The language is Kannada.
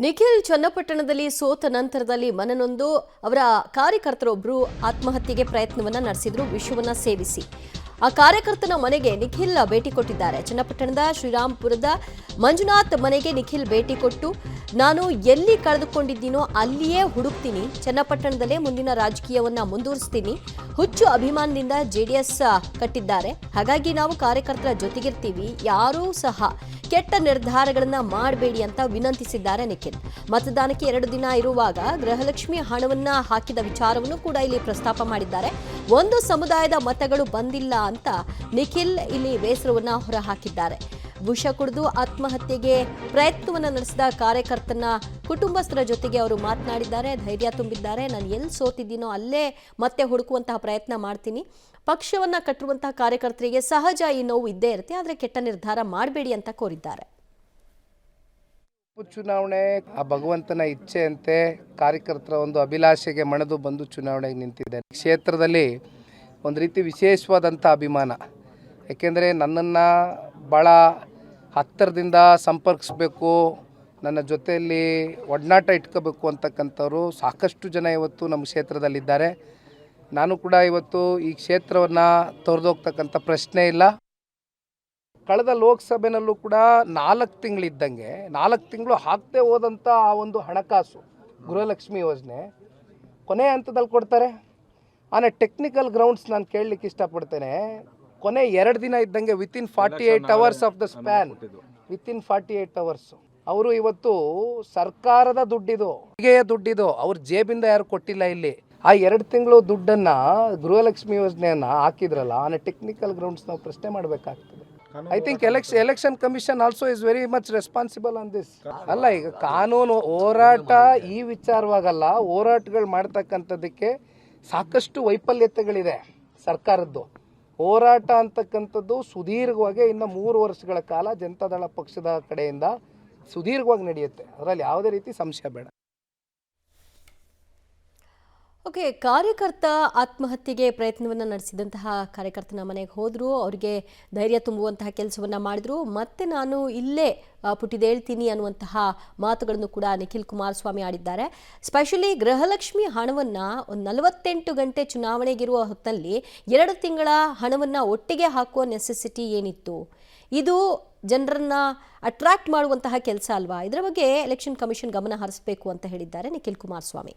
ನಿಖಿಲ್ ಚನ್ನಪಟ್ಟಣದಲ್ಲಿ ಸೋತ ನಂತರದಲ್ಲಿ ಮನನೊಂದು ಅವರ ಕಾರ್ಯಕರ್ತರೊಬ್ಬರು ಆತ್ಮಹತ್ಯೆಗೆ ಪ್ರಯತ್ನವನ್ನ ನಡೆಸಿದ್ರು ವಿಷವನ್ನ ಸೇವಿಸಿ. ಆ ಕಾರ್ಯಕರ್ತನ ಮನೆಗೆ ನಿಖಿಲ್ ಭೇಟಿ ಕೊಟ್ಟಿದ್ದಾರೆ. ಚನ್ನಪಟ್ಟಣದ ಶ್ರೀರಾಮ್ಪುರದ ಮಂಜುನಾಥ್ ಮನೆಗೆ ನಿಖಿಲ್ ಭೇಟಿ ಕೊಟ್ಟು ನಾನು ಎಲ್ಲಿ ಕಳೆದುಕೊಂಡಿದ್ದೀನೋ ಅಲ್ಲಿಯೇ ಹುಡುಕ್ತೀನಿ, ಚನ್ನಪಟ್ಟಣದಲ್ಲೇ ಮುಂದಿನ ರಾಜಕೀಯವನ್ನ ಮುಂದುವರಿಸ್ತೀನಿ, ಹುಚ್ಚು ಅಭಿಮಾನದಿಂದ ಜೆಡಿಎಸ್ ಕಟ್ಟಿದ್ದಾರೆ, ಹಾಗಾಗಿ ನಾವು ಕಾರ್ಯಕರ್ತರ ಜೊತೆಗಿರ್ತೀವಿ, ಯಾರೂ ಸಹ ಕೆಟ್ಟ ನಿರ್ಧಾರಗಳನ್ನ ಮಾಡಬೇಡಿ ಅಂತ ವಿನಂತಿಸಿದ್ದಾರೆ ನಿಖಿಲ್. ಮತದಾನಕ್ಕೆ 2 ದಿನ ಇರುವಾಗ ಗೃಹಲಕ್ಷ್ಮಿ ಹಣವನ್ನ ಹಾಕಿದ ವಿಚಾರವನ್ನು ಕೂಡ ಇಲ್ಲಿ ಪ್ರಸ್ತಾಪ ಮಾಡಿದ್ದಾರೆ. ಒಂದು ಸಮುದಾಯದ ಮತಗಳು ಬಂದಿಲ್ಲ ಅಂತ ನಿಖಿಲ್ ಇಲ್ಲಿ ಬೇಸರವನ್ನ ಹೊರಹಾಕಿದ್ದಾರೆ. ವಿಷ ಕುಡಿದು ಆತ್ಮಹತ್ಯೆಗೆ ಪ್ರಯತ್ನವನ್ನ ನಡೆಸಿದ ಕಾರ್ಯಕರ್ತನ ಕುಟುಂಬಸ್ಥರ ಜೊತೆಗೆ ಅವರು ಮಾತನಾಡಿದ್ದಾರೆ, ಧೈರ್ಯ ತುಂಬಿದ್ದಾರೆ. ನಾನು ಎಲ್ಲಿ ಸೋತಿದ್ದೀನೋ ಅಲ್ಲೇ ಮತ್ತೆ ಹುಡುಕುವಂತಹ ಪ್ರಯತ್ನ ಮಾಡ್ತೀನಿ, ಪಕ್ಷವನ್ನ ಕಟ್ಟುವಂತಹ ಕಾರ್ಯಕರ್ತರಿಗೆ ಸಹಜ ಈ ನೋವು ಇದ್ದೇ ಇರುತ್ತೆ, ಆದರೆ ಕೆಟ್ಟ ನಿರ್ಧಾರ ಮಾಡಬೇಡಿ ಅಂತ ಕೋರಿದ್ದಾರೆ. ಚುನಾವಣೆ ಆ ಭಗವಂತನ ಇಚ್ಛೆಯಂತೆ ಕಾರ್ಯಕರ್ತರ ಒಂದು ಅಭಿಲಾಷೆಗೆ ಮಣಿದು ಬಂದು ಚುನಾವಣೆಗೆ ನಿಂತಿದೆ. ಕ್ಷೇತ್ರದಲ್ಲಿ ಒಂದು ರೀತಿ ವಿಶೇಷವಾದಂಥ ಅಭಿಮಾನ, ಏಕೆಂದರೆ ನನ್ನನ್ನು ಭಾಳ ಹತ್ತಿರದಿಂದ ಸಂಪರ್ಕಿಸಬೇಕು, ನನ್ನ ಜೊತೆಯಲ್ಲಿ ಒಡನಾಟ ಇಟ್ಕೋಬೇಕು ಅಂತಕ್ಕಂಥವ್ರು ಸಾಕಷ್ಟು ಜನ ಇವತ್ತು ನಮ್ಮ ಕ್ಷೇತ್ರದಲ್ಲಿದ್ದಾರೆ. ನಾನು ಕೂಡ ಇವತ್ತು ಈ ಕ್ಷೇತ್ರವನ್ನು ತೊರೆದೋಗ್ತಕ್ಕಂಥ ಪ್ರಶ್ನೆ ಇಲ್ಲ. ಕಳೆದ ಲೋಕಸಭೆಯಲ್ಲೂ ಕೂಡ 4 ತಿಂಗಳಿದ್ದಂಗೆ 4 ತಿಂಗಳು ಹಾಕ್ತೇ ಹೋದಂಥ ಆ ಒಂದು ಹಣಕಾಸು ಗೃಹಲಕ್ಷ್ಮಿ ಯೋಜನೆ ಕೊನೆ ಹಂತದಲ್ಲಿ ಕೊಡ್ತಾರೆ. ಆನೆ ಟೆಕ್ನಿಕಲ್ ಗ್ರೌಂಡ್ಸ್ ನಾನು ಕೇಳಲಿಕ್ಕೆ ಇಷ್ಟಪಡ್ತೇನೆ. ಕೊನೆ 2 ದಿನ ಇದ್ದಂಗೆ within 48 hours of the span, within 48 hours ಅವರು ಇವತ್ತು ಸರ್ಕಾರದ ದುಡ್ಡಿದು, ದುಡ್ಡಿದು ಅವ್ರ ಜೇಬಿಂದ ಯಾರು ಕೊಟ್ಟಿಲ್ಲ. ಇಲ್ಲಿ ಆ 2 ತಿಂಗಳು ದುಡ್ಡನ್ನು ಗೃಹಲಕ್ಷ್ಮಿ ಯೋಜನೆಯನ್ನು ಹಾಕಿದ್ರಲ್ಲ, ಆನೆ ಟೆಕ್ನಿಕಲ್ ಗ್ರೌಂಡ್ಸ್ ನಾವು ಪ್ರಶ್ನೆ ಮಾಡಬೇಕಾಗ್ತದೆ. I think election commission also is very much responsible on this. ಅಲ್ಲ, ಈಗ ಕಾನೂನು ಹೋರಾಟ ಈ ವಿಚಾರವಾಗಲ್ಲ, ಹೋರಾಟಗಳು ಮಾಡ್ತಕ್ಕಂಥದ್ದಕ್ಕೆ ಸಾಕಷ್ಟು ವೈಫಲ್ಯತೆಗಳಿದೆ ಸರ್ಕಾರದ್ದು. ಹೋರಾಟ ಅಂತಕ್ಕಂಥದ್ದು ಸುದೀರ್ಘವಾಗಿ ಇನ್ನು 3 ವರ್ಷಗಳ ಕಾಲ ಜನತಾದಳ ಪಕ್ಷದ ಕಡೆಯಿಂದ ಸುದೀರ್ಘವಾಗಿ ನಡೆಯುತ್ತೆ, ಅದರಲ್ಲಿ ಯಾವುದೇ ರೀತಿ ಸಂಶಯ ಬೇಡ. ಓಕೆ, ಕಾರ್ಯಕರ್ತ ಆತ್ಮಹತ್ಯೆಗೆ ಪ್ರಯತ್ನವನ್ನು ನಡೆಸಿದಂತಹ ಕಾರ್ಯಕರ್ತನ ಮನೆಗೆ ಹೋದರು, ಅವರಿಗೆ ಧೈರ್ಯ ತುಂಬುವಂತಹ ಕೆಲಸವನ್ನು ಮಾಡಿದ್ರು, ಮತ್ತೆ ನಾನು ಇಲ್ಲೇ ಪುಟಿದೇಳ್ತೀನಿ ಅನ್ನುವಂತಹ ಮಾತುಗಳನ್ನು ಕೂಡ ನಿಖಿಲ್ ಕುಮಾರಸ್ವಾಮಿ ಆಡಿದ್ದಾರೆ. ಸ್ಪೆಷಲಿ ಗೃಹಲಕ್ಷ್ಮಿ ಹಣವನ್ನು 48 ಗಂಟೆ ಚುನಾವಣೆಗಿರುವ ಹೊತ್ತಲ್ಲಿ 2 ತಿಂಗಳ ಹಣವನ್ನು ಒಟ್ಟಿಗೆ ಹಾಕುವ ನೆಸೆಸಿಟಿ ಏನಿತ್ತು? ಇದು ಜನರನ್ನ ಅಟ್ರಾಕ್ಟ್ ಮಾಡುವಂತಹ ಕೆಲಸ ಅಲ್ವಾ? ಇದರ ಬಗ್ಗೆ ಎಲೆಕ್ಷನ್ ಕಮಿಷನ್ ಗಮನ ಹರಿಸಬೇಕು ಅಂತ ಹೇಳಿದ್ದಾರೆ ನಿಖಿಲ್ ಕುಮಾರಸ್ವಾಮಿ.